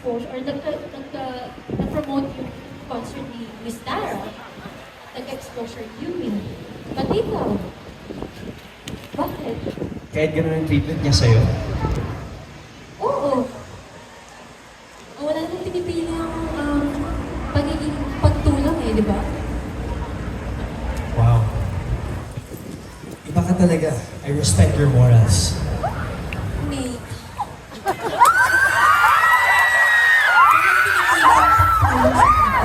nag-expose or nag-promote yung concert ni Miss Tara. Nag-exposure Yumi. Ba't ikaw? Bakit? Kahit ganun ang treatment niya sa'yo. Oo. Wala nang pinipili ang pagiging pagtulong eh, di ba? Wow. Iba ka talaga. I respect your morals. May...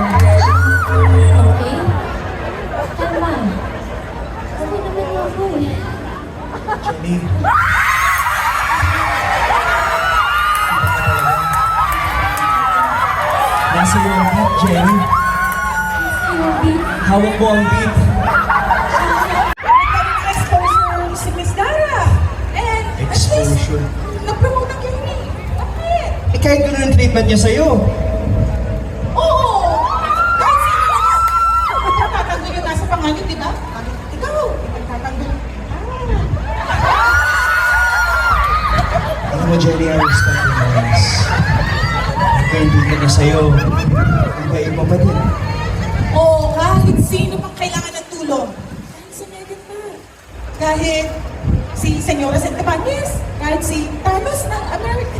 Okay? Tama. Okay naman ako eh. Jenny. Nasa iyo ang beat, Jenny. Yobi. Hawak mo ang beat. Exposure si Miss Dara. And at Exposure. least, nag-promote ang Yumi. Bakit? Eh kahit ganun ang treatment niya sa'yo. Oo! Kahit sino na. Ipagtatanggol yung nasa pangalan, di ba? Ikaw, ipagtatanggol. Alam mo, Jenny, I respect your morals. Kahit treatment niya sa'yo. Iba-iba pa din. Oo, kahit sino pang kailangan ng tulong. Kahit si Megan pa. Kahit si Senyora Santabanez. Kahit si Thanos ng America.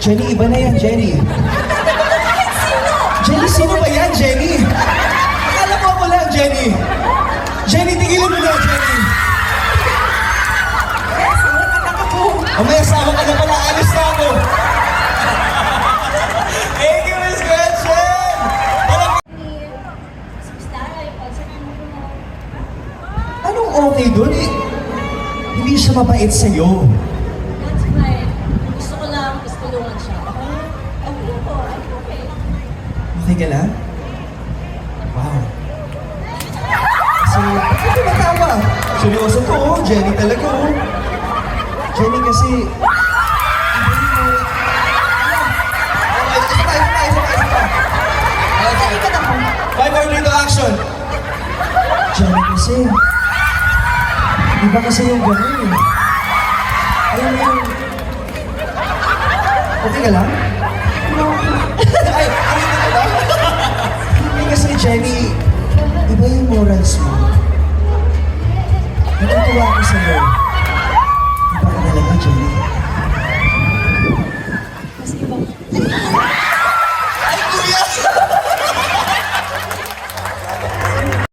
Jenny, iba na yan, Jenny. Kahit sino! Jenny, sino ba yan, Jenny? Akala mo ako lang, Jenny. Jenny, tigilan mo na, Jenny. Yes, anak ako. O may asawa ka na pala, alis na ako. Thank you, Miss Gretchen! Si Miss Tara, yung concert na nag-promote. Anong okay dun? Eh, hindi siya mabait sa'yo. That's fine. Gusto ko lang, mas tulungan siya. Okay? Okay ako. I'm okay. Okay ka lang? Wow. Kasi, bakit tumatawa? Seryoso to, oh. Jenny talaga, oh. Jenny kasi... Five, four, three, two, action! Jenny kasi... Iba kasi yung gano'n eh. Alam mo yung... Okay ka lang? Ay, okay ka lang? Hindi kasi, Jenny, iba yung morals mo. Natutuwa ako sa'yo.